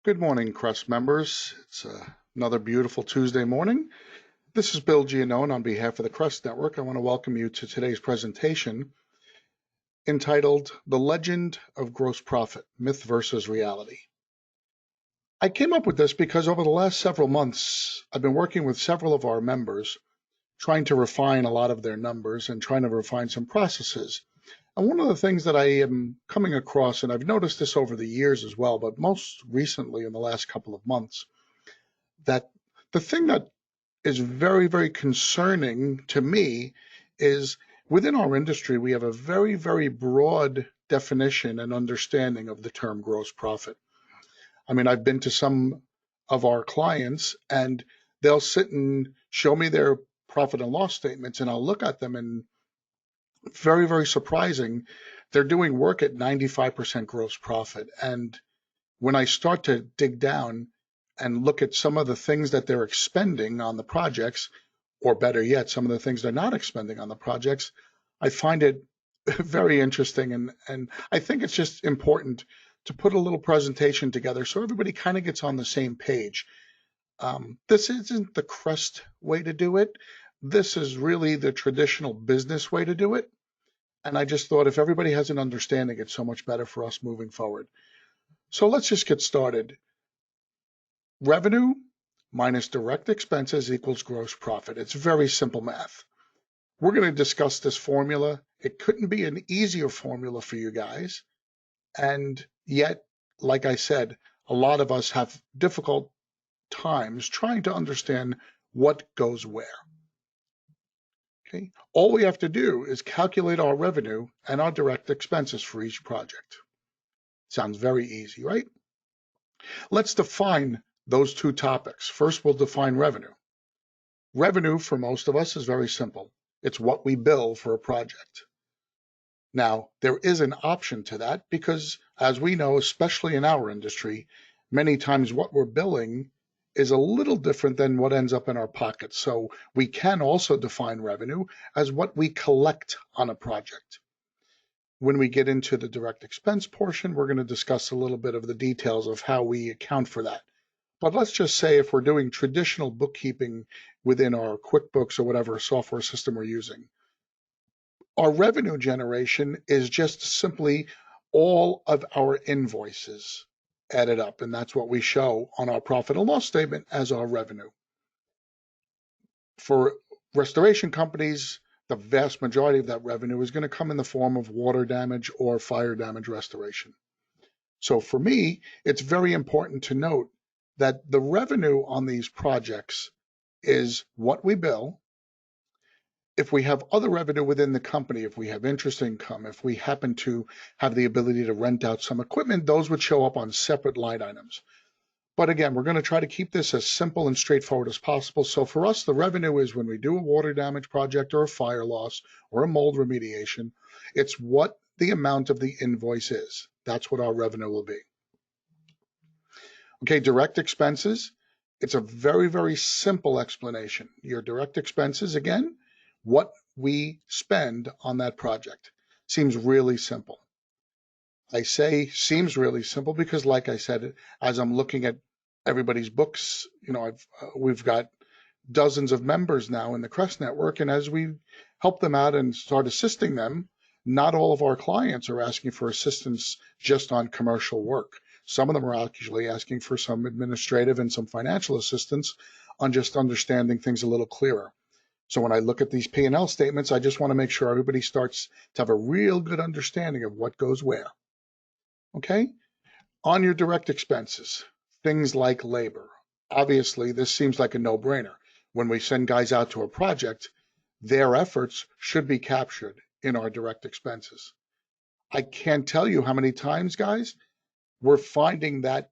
Good morning, Crest members. It's another beautiful Tuesday morning. This is Bill Giannone on behalf of the Crest Network. I want to welcome you to today's presentation entitled The Legend of Gross Profit, Myth versus Reality. I came up with this because over the last several months, I've been working with several of our members trying to refine a lot of their numbers and trying to refine some processes. And one of the things that I am coming across, and I've noticed this over the years as well, but most recently in the last couple of months, that the thing that is very, very concerning to me is within our industry, we have a very, very broad definition and understanding of the term gross profit. I mean, I've been to some of our clients and they'll sit and show me their profit and loss statements, and I'll look at them and very, very surprising. They're doing work at 95% gross profit. And when I start to dig down and look at some of the things that they're expending on the projects, or better yet, some of the things they're not expending on the projects, I find it very interesting. And I think it's just important to put a little presentation together so everybody kind of gets on the same page. This isn't the Crest way to do it. This is really the traditional business way to do it. And I just thought if everybody has an understanding, it's so much better for us moving forward. So let's just get started. Revenue minus direct expenses equals gross profit. It's very simple math. We're going to discuss this formula. It couldn't be an easier formula for you guys. And yet, like I said, a lot of us have difficult times trying to understand what goes where. Okay. All we have to do is calculate our revenue and our direct expenses for each project. Sounds very easy, right? Let's define those two topics. First, we'll define revenue. Revenue for most of us is very simple. It's what we bill for a project. Now, there is an option to that because, as we know, especially in our industry, many times what we're billing is a little different than what ends up in our pockets. So we can also define revenue as what we collect on a project. When we get into the direct expense portion, we're going to discuss a little bit of the details of how we account for that. But let's just say if we're doing traditional bookkeeping within our QuickBooks or whatever software system we're using, our revenue generation is just simply all of our invoices added up, and that's what we show on our profit and loss statement as our revenue. For restoration companies, the vast majority of that revenue is going to come in the form of water damage or fire damage restoration. So for me, it's very important to note that the revenue on these projects is what we bill. If we have other revenue within the company, if we have interest income, if we happen to have the ability to rent out some equipment, those would show up on separate line items. But again, we're going to try to keep this as simple and straightforward as possible. So for us, the revenue is when we do a water damage project or a fire loss or a mold remediation, it's what the amount of the invoice is. That's what our revenue will be. Okay, direct expenses. It's a very, very simple explanation. Your direct expenses, again, what we spend on that project. Seems really simple. I say seems really simple because, like I said, as I'm looking at everybody's books, we've got dozens of members now in the Crest Network, and as we help them out and start assisting them, not all of our clients are asking for assistance just on commercial work. Some of them are actually asking for some administrative and some financial assistance on just understanding things a little clearer. So when I look at these P&L statements, I just want to make sure everybody starts to have a real good understanding of what goes where. Okay? On your direct expenses, things like labor. Obviously, this seems like a no-brainer. When we send guys out to a project, their efforts should be captured in our direct expenses. I can't tell you how many times, guys, we're finding that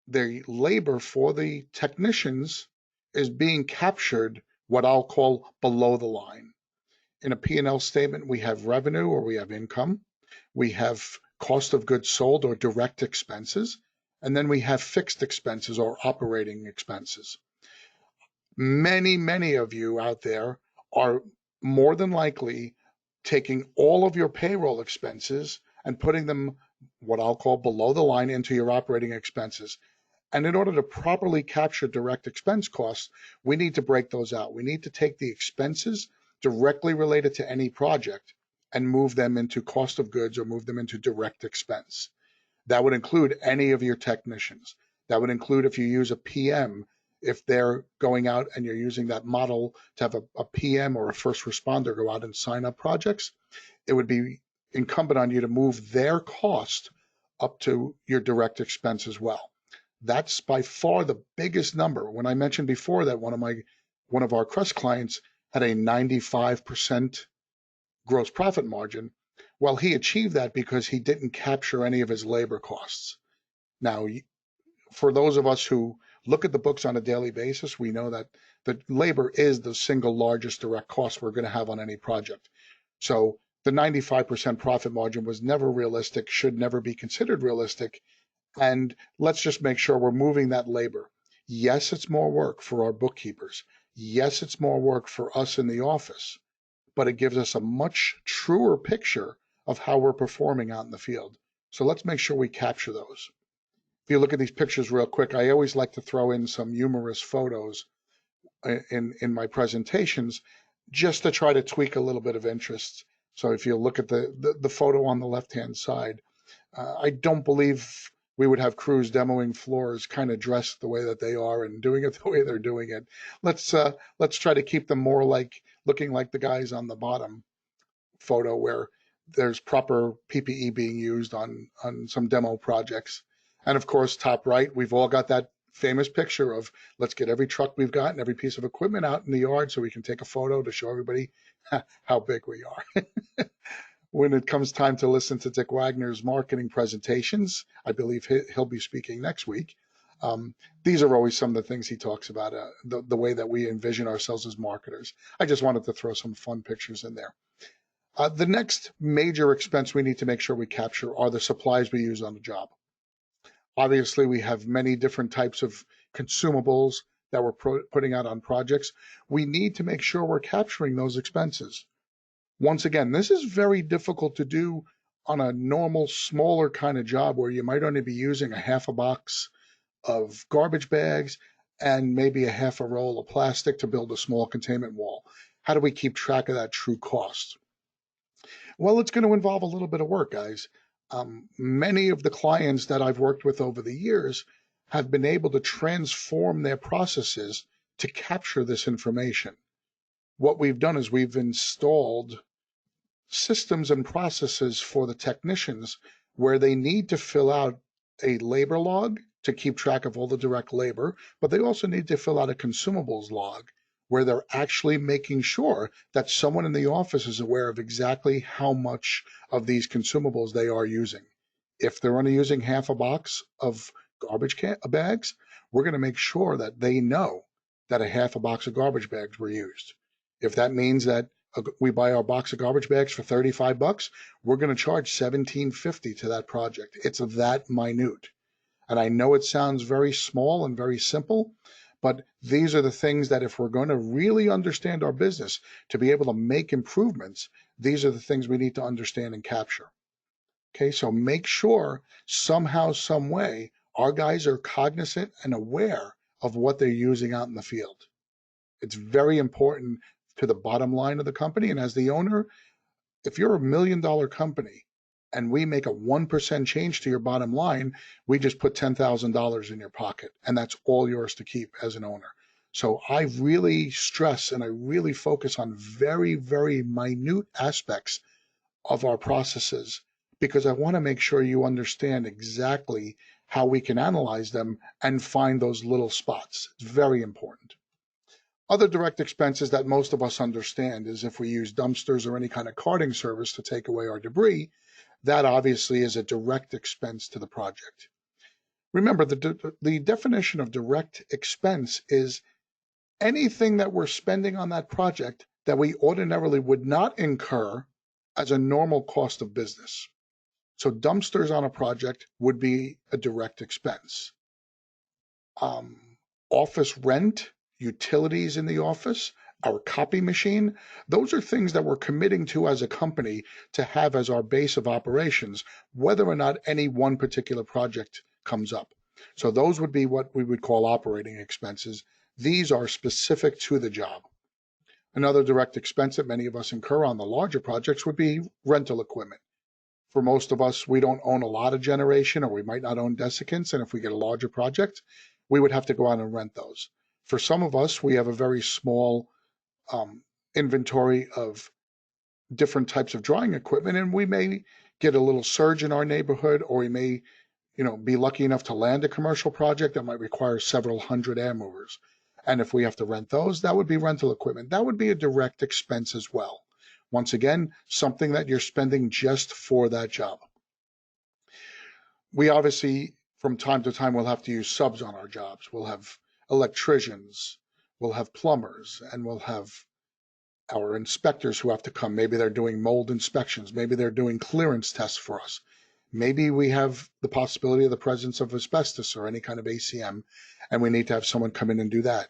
the labor for the technicians is being captured what I'll call below the line. In a P&L statement, we have revenue or we have income, we have cost of goods sold or direct expenses, and then we have fixed expenses or operating expenses. Many, many of you out there are more than likely taking all of your payroll expenses and putting them what I'll call below the line into your operating expenses. And in order to properly capture direct expense costs, we need to break those out. We need to take the expenses directly related to any project and move them into cost of goods or move them into direct expense. That would include any of your technicians. That would include if you use a PM, if they're going out and you're using that model to have a PM or a first responder go out and sign up projects, it would be incumbent on you to move their cost up to your direct expense as well. That's by far the biggest number. When I mentioned before that one of our Crest clients had a 95% gross profit margin, well, he achieved that because he didn't capture any of his labor costs. Now, for those of us who look at the books on a daily basis, we know that the labor is the single largest direct cost we're going to have on any project. So the 95% profit margin was never realistic, should never be considered realistic. And let's just make sure we're moving that labor. Yes, it's more work for our bookkeepers. Yes, it's more work for us in the office, but it gives us a much truer picture of how we're performing out in the field. So let's make sure we capture those. If you look at these pictures real quick, I always like to throw in some humorous photos in my presentations just to try to tweak a little bit of interest. So if you look at the photo on the left-hand side, I don't believe we would have crews demoing floors kind of dressed the way that they are and doing it the way they're doing it. Let's try to keep them more like looking like the guys on the bottom photo where there's proper PPE being used on some demo projects. And of course, top right, we've all got that famous picture of let's get every truck we've got and every piece of equipment out in the yard so we can take a photo to show everybody how big we are. When it comes time to listen to Dick Wagner's marketing presentations, I believe he'll be speaking next week. These are always some of the things he talks about, the way that we envision ourselves as marketers. I just wanted to throw some fun pictures in there. The next major expense we need to make sure we capture are the supplies we use on the job. Obviously, we have many different types of consumables that we're putting out on projects. We need to make sure we're capturing those expenses. Once again, this is very difficult to do on a normal, smaller kind of job where you might only be using a half a box of garbage bags and maybe a half a roll of plastic to build a small containment wall. How do we keep track of that true cost? Well, it's going to involve a little bit of work, guys. Many of the clients that I've worked with over the years have been able to transform their processes to capture this information. What we've done is we've installed systems and processes for the technicians where they need to fill out a labor log to keep track of all the direct labor, but they also need to fill out a consumables log where they're actually making sure that someone in the office is aware of exactly how much of these consumables they are using. If they're only using half a box of garbage bags, we're going to make sure that they know that a half a box of garbage bags were used. If that means that we buy our box of garbage bags for 35 bucks, we're going to charge $17.50 to that project. It's that minute. And I know it sounds very small and very simple, but these are the things that if we're going to really understand our business to be able to make improvements, these are the things we need to understand and capture. Okay, so make sure somehow, some way, our guys are cognizant and aware of what they're using out in the field. It's very important to the bottom line of the company. And as the owner, if you're $1 million company and we make a 1% change to your bottom line, we just put $10,000 in your pocket, and that's all yours to keep as an owner. So I really stress and I really focus on very, very minute aspects of our processes because I want to make sure you understand exactly how we can analyze them and find those little spots. It's very important. Other direct expenses that most of us understand is if we use dumpsters or any kind of carting service to take away our debris, that obviously is a direct expense to the project. Remember, the definition of direct expense is anything that we're spending on that project that we ordinarily would not incur as a normal cost of business. So dumpsters on a project would be a direct expense. Office rent, utilities in the office, our copy machine, those are things that we're committing to as a company to have as our base of operations, whether or not any one particular project comes up. So those would be what we would call operating expenses. These are specific to the job. Another direct expense that many of us incur on the larger projects would be rental equipment. For most of us, we don't own a lot of generation, or we might not own desiccants. And if we get a larger project, we would have to go out and rent those. For some of us, we have a very small inventory of different types of drying equipment, and we may get a little surge in our neighborhood, or we may, be lucky enough to land a commercial project that might require several hundred air movers. And if we have to rent those, that would be rental equipment. That would be a direct expense as well. Once again, something that you're spending just for that job. We obviously, from time to time, will have to use subs on our jobs. We'll have electricians, we'll have plumbers, and we'll have our inspectors who have to come. Maybe they're doing mold inspections. Maybe they're doing clearance tests for us. Maybe we have the possibility of the presence of asbestos or any kind of ACM, and we need to have someone come in and do that.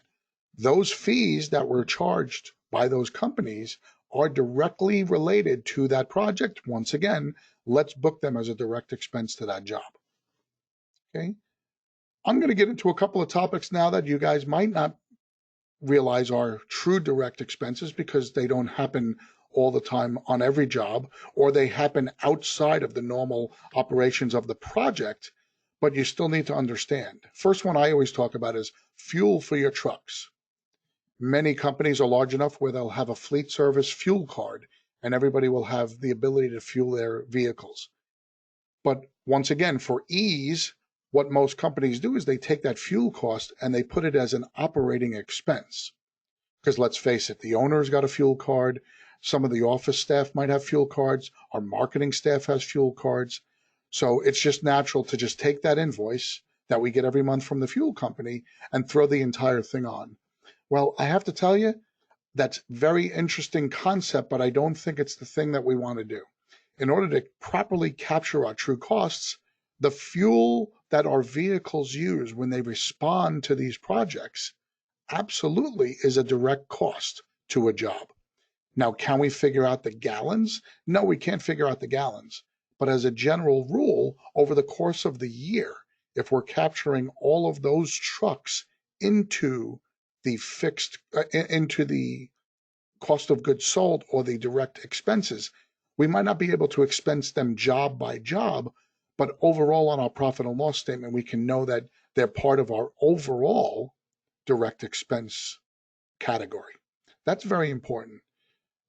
Those fees that were charged by those companies are directly related to that project. Once again, let's book them as a direct expense to that job. Okay. I'm going to get into a couple of topics now that you guys might not realize are true direct expenses, because they don't happen all the time on every job, or they happen outside of the normal operations of the project, but you still need to understand. First one I always talk about is fuel for your trucks. Many companies are large enough where they'll have a fleet service fuel card, and everybody will have the ability to fuel their vehicles. But once again, for ease, what most companies do is they take that fuel cost and they put it as an operating expense. Because let's face it, the owner's got a fuel card. Some of the office staff might have fuel cards. Our marketing staff has fuel cards. So it's just natural to just take that invoice that we get every month from the fuel company and throw the entire thing on. Well, I have to tell you, that's very interesting concept, but I don't think it's the thing that we want to do. In order to properly capture our true costs, the fuel that our vehicles use when they respond to these projects absolutely is a direct cost to a job. Now, can we figure out the gallons? No, we can't figure out the gallons. But as a general rule, over the course of the year, if we're capturing all of those trucks into the into the cost of goods sold or the direct expenses, we might not be able to expense them job by job, but overall on our profit and loss statement, we can know that they're part of our overall direct expense category. That's very important.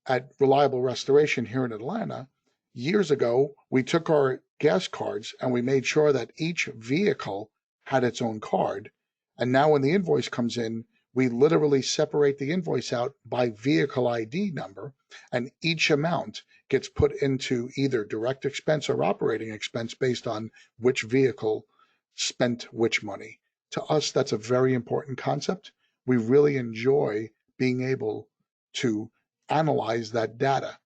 At Reliable Restoration here in Atlanta, years ago, we took our gas cards and we made sure that each vehicle had its own card. And now when the invoice comes in, we literally separate the invoice out by vehicle ID number, and each amount gets put into either direct expense or operating expense based on which vehicle spent which money. To us, that's a very important concept. We really enjoy being able to analyze that data,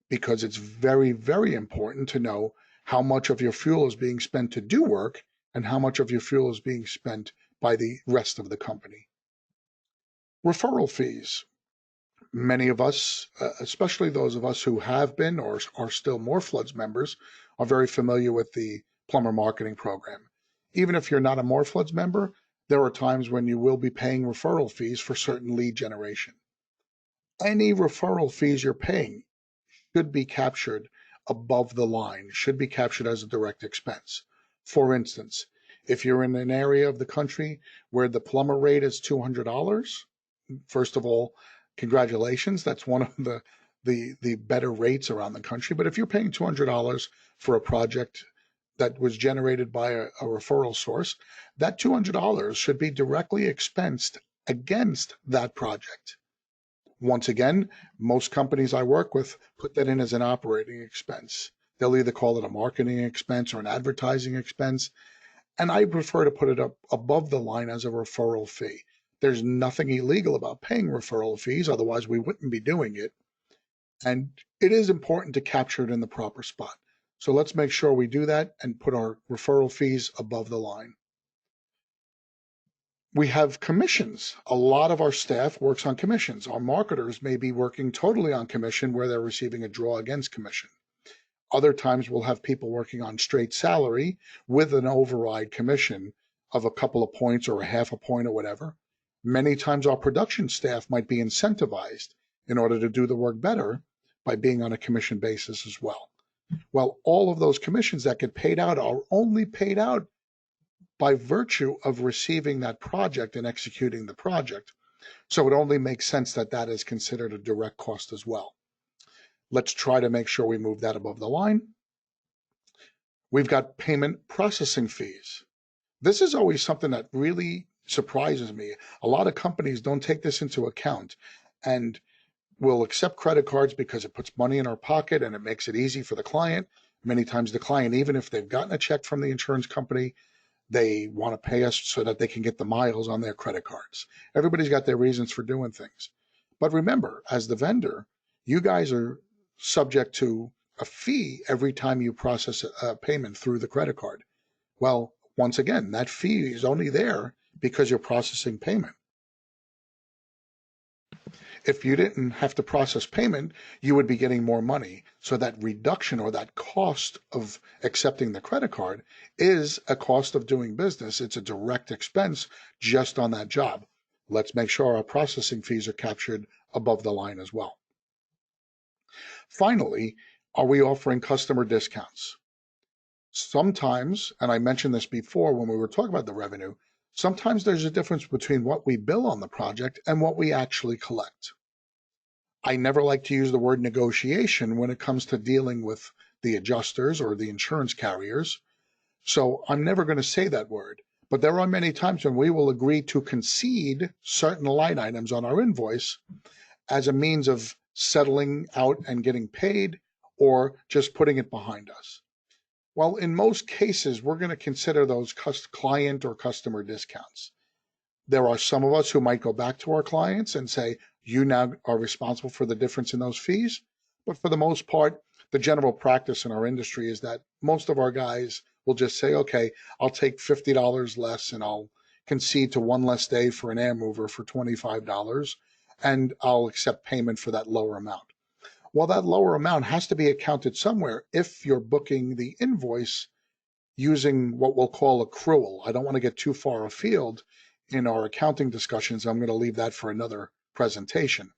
because it's very, very important to know how much of your fuel is being spent to do work and how much of your fuel is being spent by the rest of the company. Referral fees. Many of us, especially those of us who have been or are still more Floods members, are very familiar with the plumber marketing program. Even if you're not a More Floods member, there are times when you will be paying referral fees for certain lead generation. Any referral fees you're paying should be captured above the line, should be captured as a direct expense. For instance, if you're in an area of the country where the plumber rate is $200, first of all, congratulations. That's one of the better rates around the country. But if you're paying $200 for a project that was generated by a referral source, that $200 should be directly expensed against that project. Once again, most companies I work with put that in as an operating expense. They'll either call it a marketing expense or an advertising expense. And I prefer to put it up above the line as a referral fee. There's nothing illegal about paying referral fees, otherwise we wouldn't be doing it. And it is important to capture it in the proper spot. So let's make sure we do that and put our referral fees above the line. We have commissions. A lot of our staff works on commissions. Our marketers may be working totally on commission where they're receiving a draw against commission. Other times we'll have people working on straight salary with an override commission of a couple of points or a half a point or whatever. Many times our production staff might be incentivized in order to do the work better by being on a commission basis as well. Well, all of those commissions that get paid out are only paid out by virtue of receiving that project and executing the project. So it only makes sense that that is considered a direct cost as well. Let's try to make sure we move that above the line. We've got payment processing fees. This is always something that really surprises me. A lot of companies don't take this into account and will accept credit cards because it puts money in our pocket and it makes it easy for the client. Many times the client, even if they've gotten a check from the insurance company, they want to pay us so that they can get the miles on their credit cards. Everybody's got their reasons for doing things. But remember, as the vendor, you guys are subject to a fee every time you process a payment through the credit card. Well, once again, that fee is only there because you're processing payment. If you didn't have to process payment, you would be getting more money. So that reduction or that cost of accepting the credit card is a cost of doing business. It's a direct expense just on that job. Let's make sure our processing fees are captured above the line as well. Finally, are we offering customer discounts? Sometimes, and I mentioned this before when we were talking about the revenue, sometimes there's a difference between what we bill on the project and what we actually collect. I never like to use the word negotiation when it comes to dealing with the adjusters or the insurance carriers. So I'm never going to say that word. But there are many times when we will agree to concede certain line items on our invoice as a means of settling out and getting paid or just putting it behind us. Well, in most cases, we're going to consider those client or customer discounts. There are some of us who might go back to our clients and say, you now are responsible for the difference in those fees. But for the most part, the general practice in our industry is that most of our guys will just say, okay, I'll take $50 less and I'll concede to one less day for an air mover for $25 and I'll accept payment for that lower amount. Well, that lower amount has to be accounted somewhere if you're booking the invoice using what we'll call accrual. I don't want to get too far afield in our accounting discussions. I'm going to leave that for another presentation.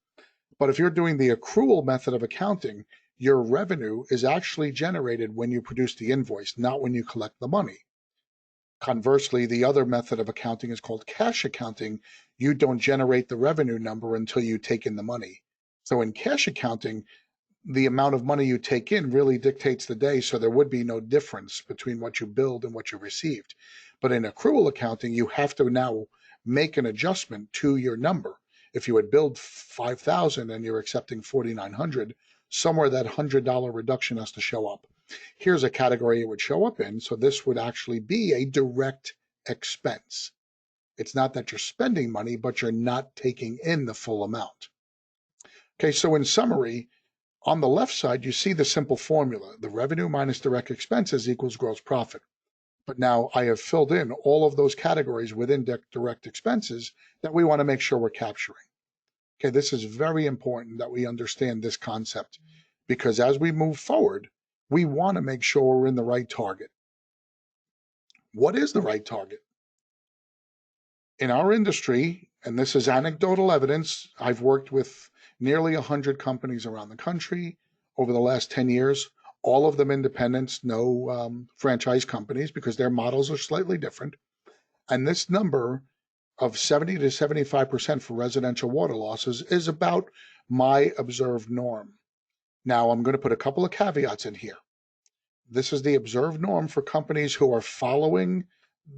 But if you're doing the accrual method of accounting, your revenue is actually generated when you produce the invoice, not when you collect the money. Conversely, the other method of accounting is called cash accounting. You don't generate the revenue number until you take in the money. So in cash accounting, the amount of money you take in really dictates the day, so there would be no difference between what you billed and what you received. But in accrual accounting, you have to now make an adjustment to your number. If you had billed $5,000 and you're accepting $4,900, somewhere that $100 reduction has to show up. Here's a category it would show up in, so this would actually be a direct expense. It's not that you're spending money, but you're not taking in the full amount. Okay, so in summary, on the left side, you see the simple formula. The revenue minus direct expenses equals gross profit. But now I have filled in all of those categories within direct expenses that we want to make sure we're capturing. Okay, this is very important that we understand this concept because as we move forward, we want to make sure we're in the right target. What is the right target? In our industry, and this is anecdotal evidence, I've worked with nearly 100 companies around the country over the last 10 years, all of them independents, no franchise companies because their models are slightly different. And this number of 70 to 75% for residential water losses is about my observed norm. Now, I'm going to put a couple of caveats in here. This is the observed norm for companies who are following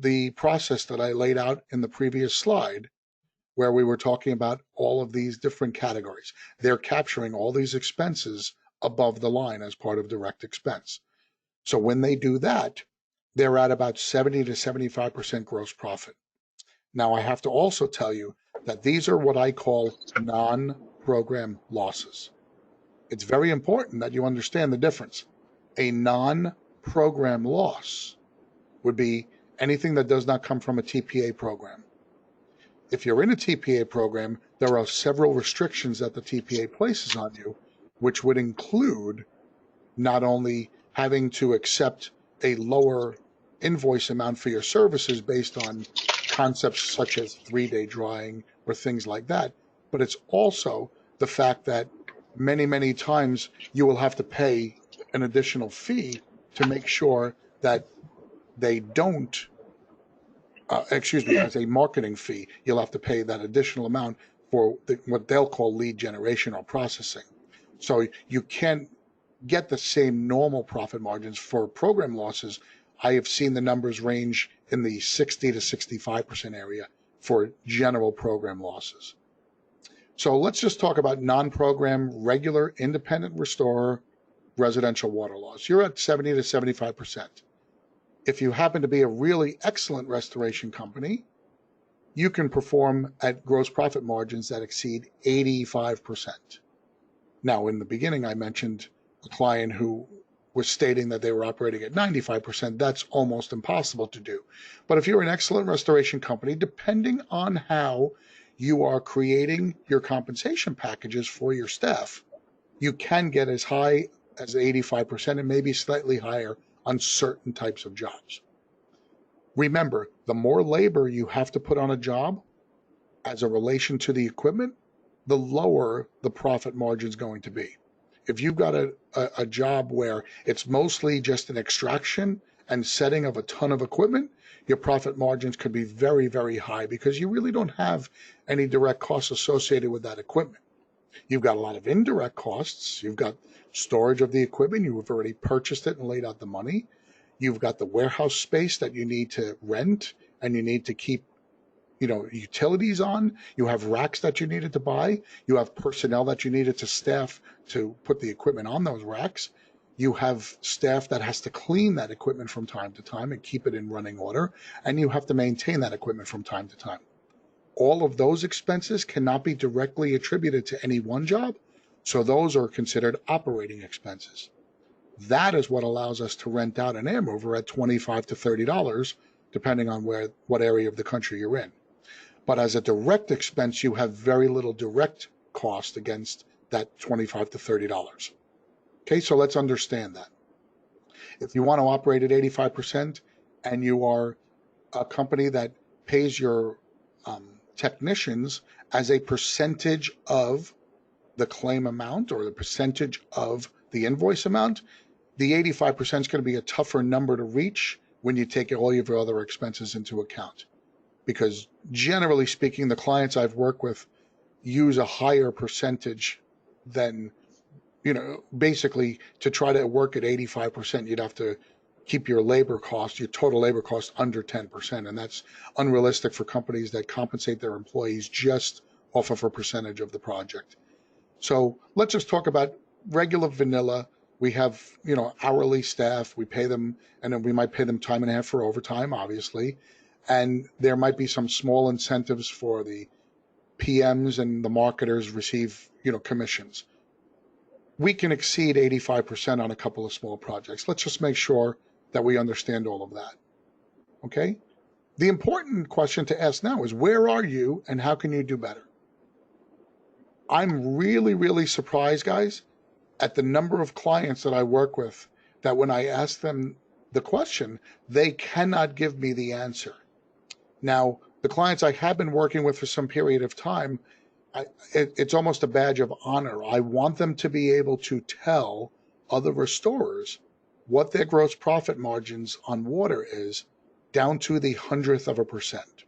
the process that I laid out in the previous slide, where we were talking about all of these different categories. They're capturing all these expenses above the line as part of direct expense. So when they do that, they're at about 70 to 75% gross profit. Now, I have to also tell you that these are what I call non-program losses. It's very important that you understand the difference. A non-program loss would be anything that does not come from a TPA program. If you're in a TPA program, there are several restrictions that the TPA places on you, which would include not only having to accept a lower invoice amount for your services based on concepts such as 3-day drying or things like that. But it's also the fact that many times you will have to pay an additional fee to make sure that they don't, as a marketing fee, you'll have to pay that additional amount for what they'll call lead generation or processing. So you can't get the same normal profit margins for program losses. I have seen the numbers range in the 60 to 65% area for general program losses. So let's just talk about non-program, regular, independent restorer, residential water loss. You're at 70 to 75%. If you happen to be a really excellent restoration company, you can perform at gross profit margins that exceed 85%. Now, in the beginning, I mentioned a client who was stating that they were operating at 95%. That's almost impossible to do. But if you're an excellent restoration company, depending on how you are creating your compensation packages for your staff, you can get as high as 85% and maybe slightly higher on certain types of jobs. Remember, the more labor you have to put on a job as a relation to the equipment, the lower the profit margin is going to be. If you've got a job where it's mostly just an extraction and setting of a ton of equipment, your profit margins could be very high because you really don't have any direct costs associated with that equipment. You've got a lot of indirect costs. You've got storage of the equipment. You've already purchased it and laid out the money. You've got the warehouse space that you need to rent and you need to keep utilities on. You have racks that you needed to buy. You have personnel that you needed to staff to put the equipment on those racks. You have staff that has to clean that equipment from time to time and keep it in running order. And you have to maintain that equipment from time to time. All of those expenses cannot be directly attributed to any one job. So those are considered operating expenses. That is what allows us to rent out an air mover at $25 to $30, depending on what area of the country you're in. But as a direct expense, you have very little direct cost against that $25 to $30. Okay, so let's understand that. If you want to operate at 85% and you are a company that pays your technicians as a percentage of the claim amount or the percentage of the invoice amount, the 85% is going to be a tougher number to reach when you take all of your other expenses into account. Because generally speaking, the clients I've worked with use a higher percentage than, basically to try to work at 85%, you'd have to keep your labor cost, your total labor cost under 10%. And that's unrealistic for companies that compensate their employees just off of a percentage of the project. So let's just talk about regular vanilla. We have, hourly staff, we pay them, and then we might pay them time and a half for overtime, obviously. And there might be some small incentives for the PMs and the marketers receive, commissions. We can exceed 85% on a couple of small projects. Let's just make sure that we understand all of that. Okay? The important question to ask now is, where are you and how can you do better? I'm really surprised, guys, at the number of clients that I work with that when I ask them the question, they cannot give me the answer. Now, the clients I have been working with for some period of time, it's almost a badge of honor. I want them to be able to tell other restorers what their gross profit margins on water is down to the 100th of a percent.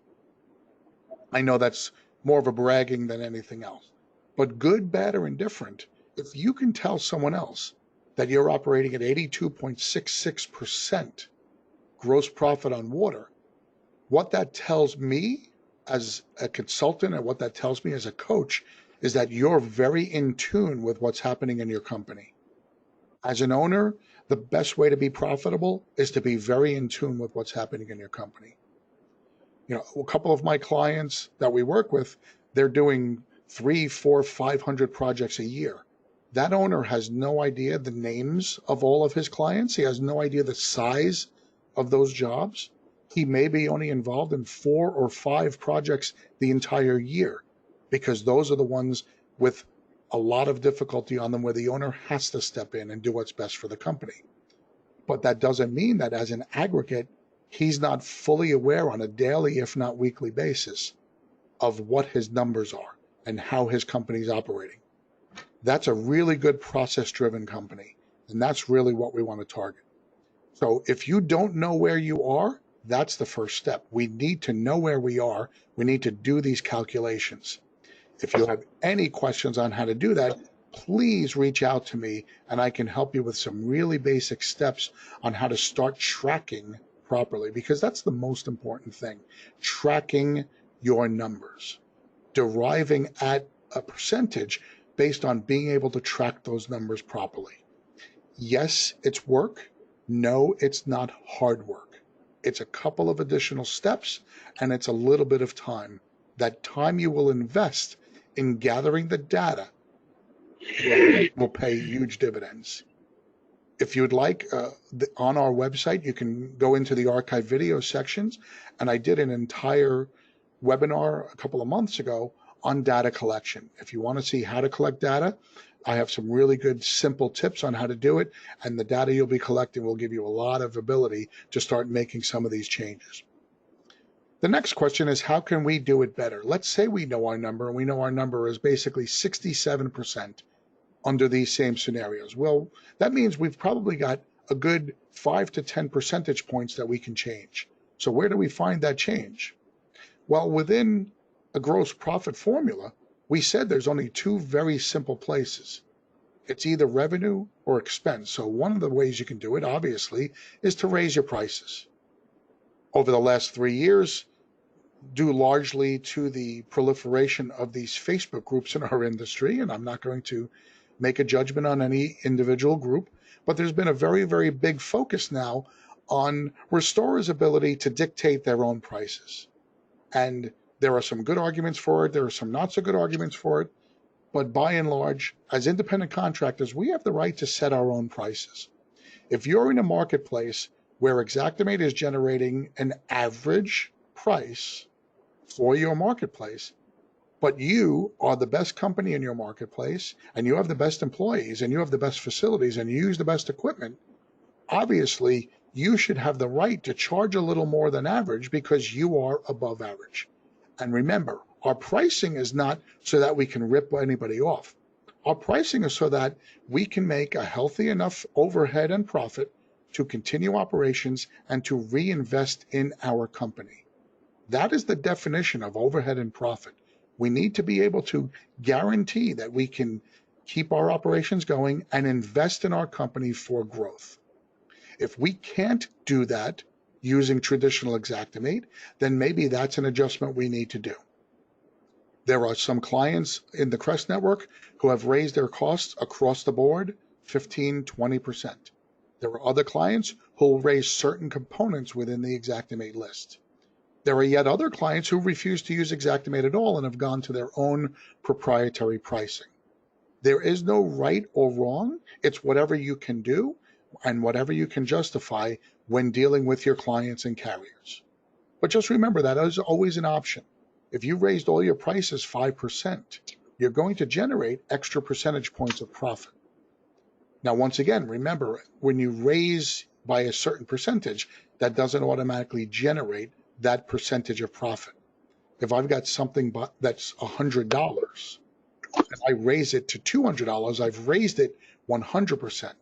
I know that's more of a bragging than anything else. But good, bad, or indifferent, if you can tell someone else that you're operating at 82.66% gross profit on water, what that tells me as a consultant and what that tells me as a coach is that you're very in tune with what's happening in your company. As an owner, the best way to be profitable is to be very in tune with what's happening in your company. A couple of my clients that we work with, they're doing 300, 400, 500 projects a year. That owner has no idea the names of all of his clients. He has no idea the size of those jobs. He may be only involved in 4 or 5 projects the entire year because those are the ones with a lot of difficulty on them where the owner has to step in and do what's best for the company. But that doesn't mean that as an aggregate, he's not fully aware on a daily, if not weekly basis of what his numbers are and how his company's operating. That's a really good process-driven company, and that's really what we want to target. So if you don't know where you are, that's the first step. We need to know where we are. We need to do these calculations. If you have any questions on how to do that, please reach out to me and I can help you with some really basic steps on how to start tracking properly, because that's the most important thing. Tracking your numbers, deriving at a percentage based on being able to track those numbers properly. Yes, it's work. No, it's not hard work. It's a couple of additional steps and it's a little bit of time. That time you will invest in gathering the data will pay huge dividends. If you'd like, on our website, you can go into the archive video sections, and I did an entire webinar a couple of months ago on data collection. If you want to see how to collect data, I have some really good simple tips on how to do it, and the data you'll be collecting will give you a lot of ability to start making some of these changes. The next question is, how can we do it better? Let's say we know our number, and we know our number is basically 67% under these same scenarios. Well, that means we've probably got a good 5 to 10 percentage points that we can change. So where do we find that change? Well, within a gross profit formula, we said there's only two very simple places. It's either revenue or expense. So one of the ways you can do it, obviously, is to raise your prices. Over the last 3 years, due largely to the proliferation of these Facebook groups in our industry, and I'm not going to make a judgment on any individual group, but there's been a very, very big focus now on restorers' ability to dictate their own prices. And there are some good arguments for it, there are some not so good arguments for it, but by and large, as independent contractors, we have the right to set our own prices. If you're in a marketplace where Xactimate is generating an average price for your marketplace, but you are the best company in your marketplace, and you have the best employees, and you have the best facilities, and you use the best equipment, obviously you should have the right to charge a little more than average because you are above average. And remember, our pricing is not so that we can rip anybody off. Our pricing is so that we can make a healthy enough overhead and profit to continue operations and to reinvest in our company. That is the definition of overhead and profit. We need to be able to guarantee that we can keep our operations going and invest in our company for growth. If we can't do that using traditional Xactimate, then maybe that's an adjustment we need to do. There are some clients in the Crest network who have raised their costs across the board 15, 20%. There are other clients who will raise certain components within the Xactimate list. There are yet other clients who refuse to use Xactimate at all and have gone to their own proprietary pricing. There is no right or wrong. It's whatever you can do and whatever you can justify when dealing with your clients and carriers. But just remember that is always an option. If you raised all your prices 5%, you're going to generate extra percentage points of profit. Now, once again, remember, when you raise by a certain percentage, that doesn't automatically generate that percentage of profit. If I've got something that's $100 and I raise it to $200, I've raised it 100%,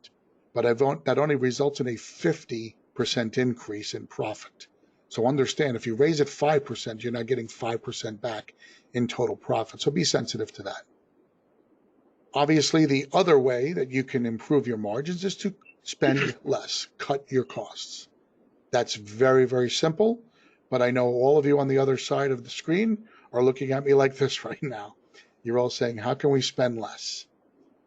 but that only results in a 50% increase in profit. So understand, if you raise it 5%, you're not getting 5% back in total profit. So be sensitive to that. Obviously, the other way that you can improve your margins is to spend less, cut your costs. That's very, very simple. But I know all of you on the other side of the screen are looking at me like this right now. You're all saying, how can we spend less?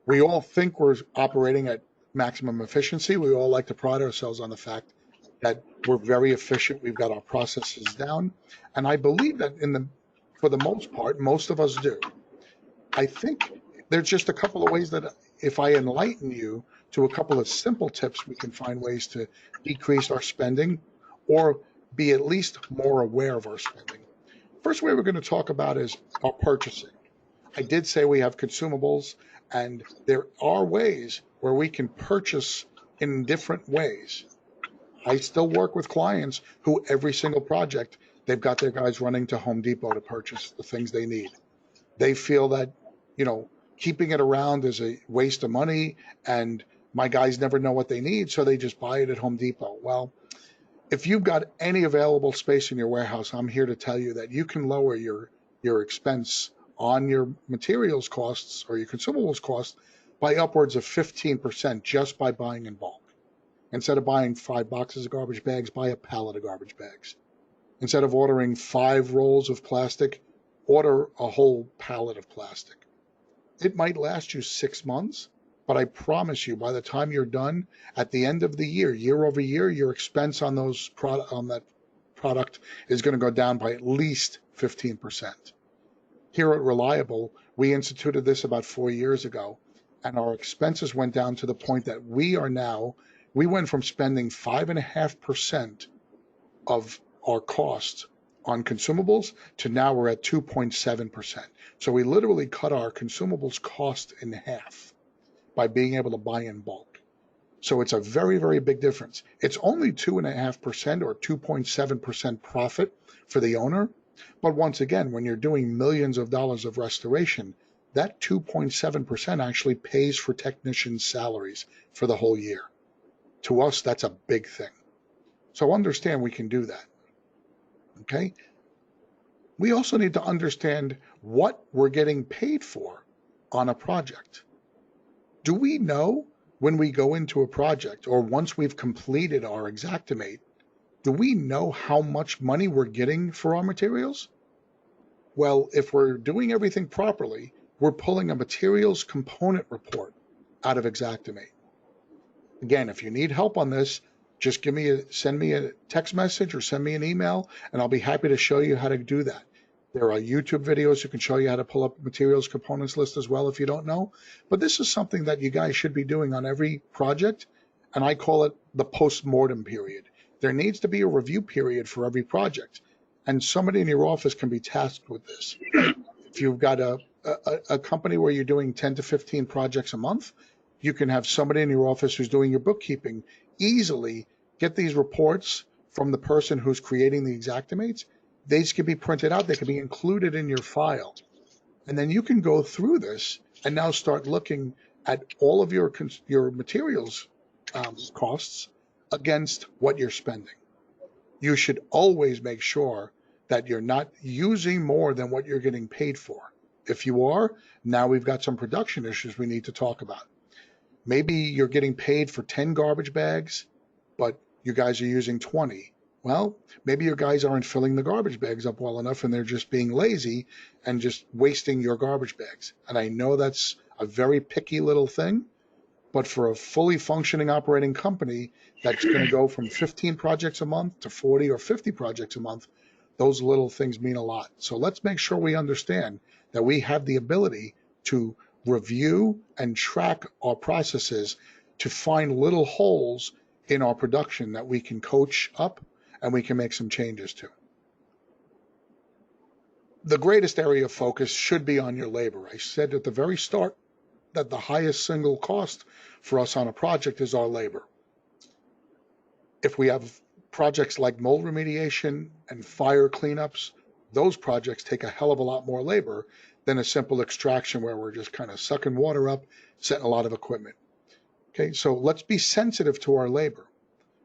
We all think we're operating at maximum efficiency. We all like to pride ourselves on the fact that we're very efficient. We've got our processes down. And I believe that for the most part, most of us do. I think there's just a couple of ways that if I enlighten you to a couple of simple tips, we can find ways to decrease our spending or be at least more aware of our spending. First way we're going to talk about is our purchasing. I did say we have consumables, and there are ways where we can purchase in different ways. I still work with clients who every single project, they've got their guys running to Home Depot to purchase the things they need. They feel that, you know, keeping it around is a waste of money and my guys never know what they need, so they just buy it at Home Depot. Well, if you've got any available space in your warehouse, I'm here to tell you that you can lower your expense on your materials costs or your consumables costs by upwards of 15% just by buying in bulk. Instead of buying 5 boxes of garbage bags, buy a pallet of garbage bags. Instead of ordering 5 rolls of plastic, order a whole pallet of plastic. It might last you 6 months, but I promise you, by the time you're done, at the end of the year over year, your expense on that product is going to go down by at least 15%. Here at Reliable, we instituted this about 4 years ago, and our expenses went down to the point that we went from spending 5.5% of our cost on consumables to now we're at 2.7%. So we literally cut our consumables cost in half by being able to buy in bulk. So it's a very, very big difference. It's only 2.5% or 2.7% profit for the owner. But once again, when you're doing millions of dollars of restoration, that 2.7% actually pays for technicians' salaries for the whole year. To us, that's a big thing. So understand we can do that. Okay? We also need to understand what we're getting paid for on a project. Do we know when we go into a project or once we've completed our Xactimate, do we know how much money we're getting for our materials? Well, if we're doing everything properly, we're pulling a materials component report out of Xactimate. Again, if you need help on this, just send me a text message or send me an email, and I'll be happy to show you how to do that. There are YouTube videos who can show you how to pull up materials components list as well if you don't know. But this is something that you guys should be doing on every project, and I call it the post-mortem period. There needs to be a review period for every project, and somebody in your office can be tasked with this. If you've got a company where you're doing 10 to 15 projects a month, you can have somebody in your office who's doing your bookkeeping easily get these reports from the person who's creating the Xactimates. They can be printed out. They can be included in your file. And then you can go through this and now start looking at all of your materials costs against what you're spending. You should always make sure that you're not using more than what you're getting paid for. If you are, now we've got some production issues we need to talk about. Maybe you're getting paid for 10 garbage bags, but you guys are using 20. Well, maybe your guys aren't filling the garbage bags up well enough and they're just being lazy and just wasting your garbage bags. And I know that's a very picky little thing, but for a fully functioning operating company that's going to go from 15 projects a month to 40 or 50 projects a month, those little things mean a lot. So let's make sure we understand that we have the ability to review and track our processes to find little holes in our production that we can coach up and we can make some changes to. The greatest area of focus should be on your labor. I said at the very start that the highest single cost for us on a project is our labor. If we have projects like mold remediation and fire cleanups, those projects take a hell of a lot more labor than a simple extraction where we're just kind of sucking water up, setting a lot of equipment. Okay, so let's be sensitive to our labor.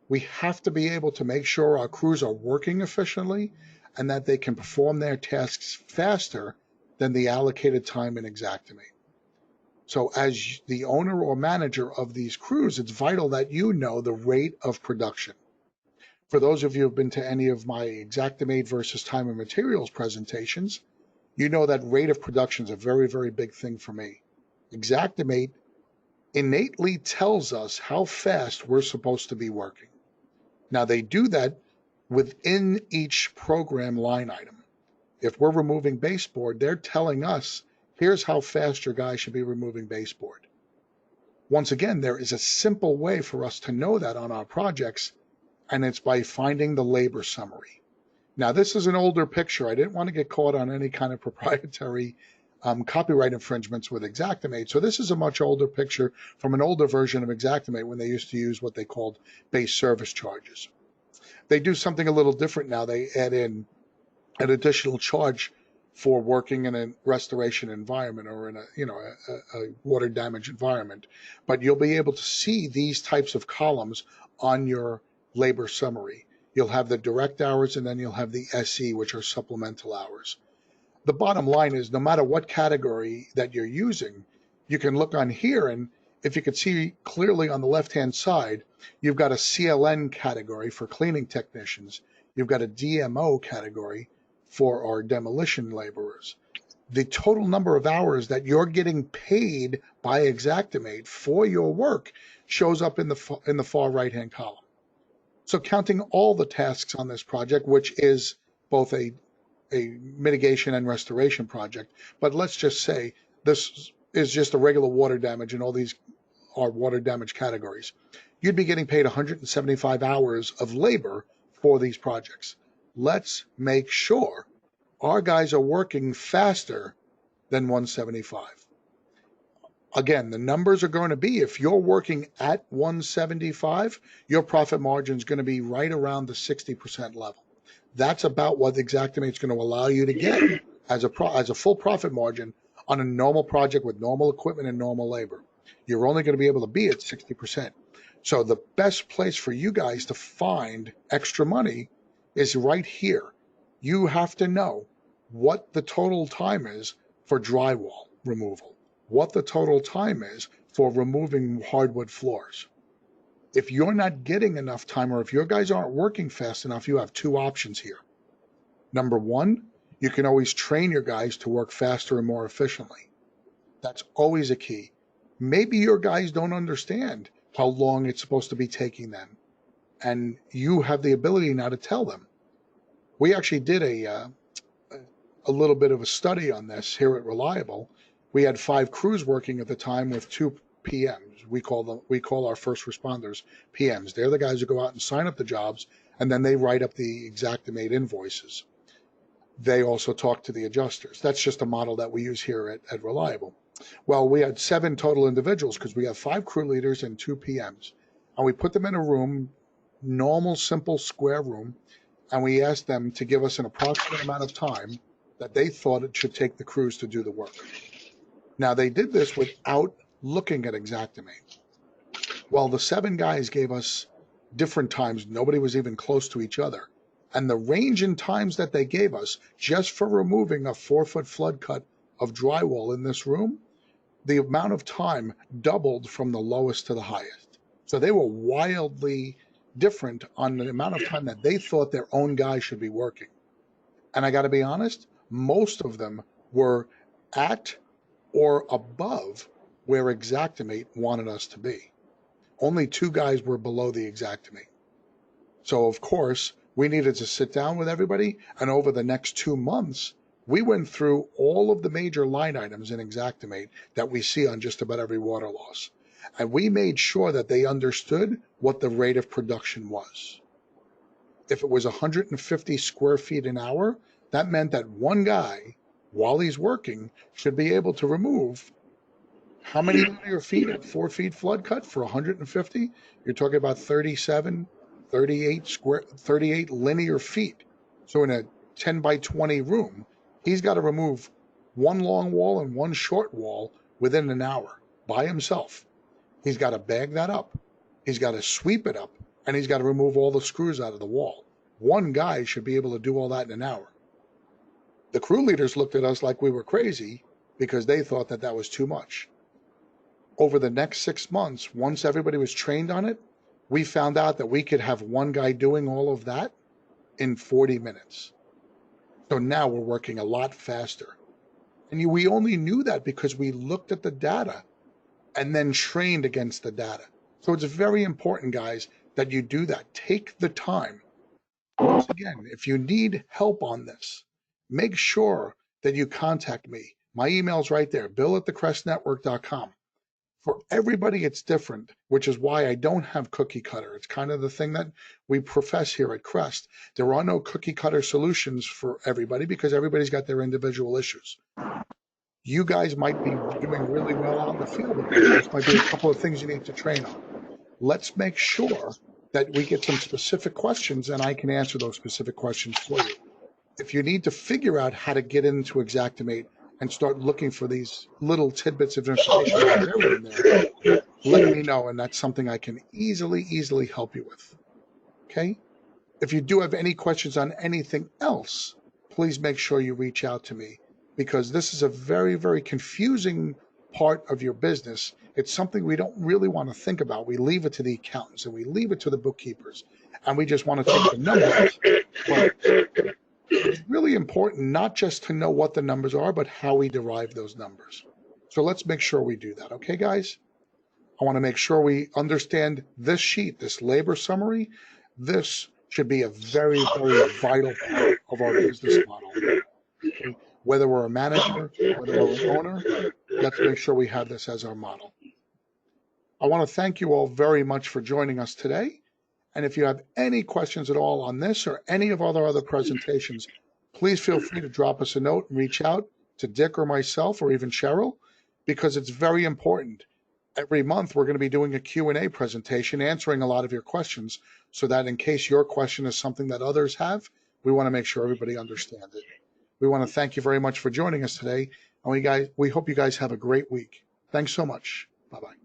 We have to be able to make sure our crews are working efficiently and that they can perform their tasks faster than the allocated time in Xactimate. So as the owner or manager of these crews, it's vital that you know the rate of production. For those of you who have been to any of my Xactimate versus time and materials presentations, you know that rate of production is a very, very big thing for me. Xactimate innately tells us how fast we're supposed to be working. Now they do that within each program line item. If we're removing baseboard, they're telling us, here's how fast your guy should be removing baseboard. Once again, there is a simple way for us to know that on our projects, and it's by finding the labor summary. Now, this is an older picture. I didn't want to get caught on any kind of proprietary copyright infringements with Xactimate. So this is a much older picture from an older version of Xactimate when they used to use what they called base service charges. They do something a little different now. They add in an additional charge for working in a restoration environment or in a water damage environment. But you'll be able to see these types of columns on your labor summary. You'll have the direct hours, and then you'll have the SE, which are supplemental hours. The bottom line is no matter what category that you're using, you can look on here, and if you can see clearly on the left-hand side, you've got a CLN category for cleaning technicians. You've got a DMO category for our demolition laborers. The total number of hours that you're getting paid by Xactimate for your work shows up in the far right-hand column. So counting all the tasks on this project, which is both a mitigation and restoration project, but let's just say this is just a regular water damage and all these are water damage categories, you'd be getting paid 175 hours of labor for these projects. Let's make sure our guys are working faster than 175. Again, the numbers are going to be, if you're working at 175, your profit margin is going to be right around the 60% level. That's about what Xactimate is going to allow you to get as a full profit margin on a normal project with normal equipment and normal labor. You're only going to be able to be at 60%. So the best place for you guys to find extra money is right here. You have to know what the total time is for drywall removal, what the total time is for removing hardwood floors. If you're not getting enough time, or if your guys aren't working fast enough, you have two options here. Number one, you can always train your guys to work faster and more efficiently. That's always a key. Maybe your guys don't understand how long it's supposed to be taking them, and you have the ability now to tell them. We actually did a little bit of a study on this here at Reliable. We had 5 crews working at the time with 2 PMs. We call our first responders PMs. They're the guys who go out and sign up the jobs, and then they write up the Xactimate invoices. They also talk to the adjusters. That's just a model that we use here at Reliable. Well, we had 7 total individuals because we have 5 crew leaders and 2 PMs. And we put them in a room, normal, simple, square room, and we asked them to give us an approximate amount of time that they thought it should take the crews to do the work. Now, they did this without looking at Xactimate. Well, the 7 guys gave us different times. Nobody was even close to each other. And the range in times that they gave us just for removing a 4-foot flood cut of drywall in this room, the amount of time doubled from the lowest to the highest. So they were wildly different on the amount of time that they thought their own guy should be working. And I got to be honest, most of them were at or above where Xactimate wanted us to be. Only 2 guys were below the Xactimate. So of course, we needed to sit down with everybody, and over the next 2 months, we went through all of the major line items in Xactimate that we see on just about every water loss. And we made sure that they understood what the rate of production was. If it was 150 square feet an hour, that meant that one guy, while he's working, should be able to remove how many linear feet at 4 feet flood cut for 150? You're talking about 38 linear feet. So in a 10 by 20 room, he's got to remove 1 long wall and 1 short wall within an hour by himself. He's got to bag that up. He's got to sweep it up, and he's got to remove all the screws out of the wall. One guy should be able to do all that in an hour. The crew leaders looked at us like we were crazy because they thought that that was too much. Over the next 6 months, once everybody was trained on it, we found out that we could have one guy doing all of that in 40 minutes. So now we're working a lot faster. And we only knew that because we looked at the data and then trained against the data. So it's very important, guys, that you do that. Take the time. Once again, if you need help on this, make sure that you contact me. My email's right there, bill@thecrestnetwork.com. For everybody, it's different, which is why I don't have cookie cutter. It's kind of the thing that we profess here at Crest. There are no cookie cutter solutions for everybody because everybody's got their individual issues. You guys might be doing really well out in the field, but there just might be a couple of things you need to train on. Let's make sure that we get some specific questions and I can answer those specific questions for you. If you need to figure out how to get into Xactimate and start looking for these little tidbits of information that are buried in there, let me know, and that's something I can easily help you with. Okay? If you do have any questions on anything else, please make sure you reach out to me, because this is a very confusing part of your business. It's something we don't really want to think about. We leave it to the accountants and we leave it to the bookkeepers, and we just want to take the numbers. But it's really important not just to know what the numbers are, but how we derive those numbers. So let's make sure we do that. Okay, guys? I want to make sure we understand this sheet, this labor summary. This should be a very vital part of our business model. Okay? Whether we're a manager, whether we're an owner, let's make sure we have this as our model. I want to thank you all very much for joining us today. And if you have any questions at all on this or any of our other presentations, please feel free to drop us a note and reach out to Dick or myself or even Cheryl, because it's very important. Every month, we're going to be doing a Q&A presentation, answering a lot of your questions, so that in case your question is something that others have, we want to make sure everybody understands it. We want to thank you very much for joining us today, and we hope you guys have a great week. Thanks so much. Bye-bye.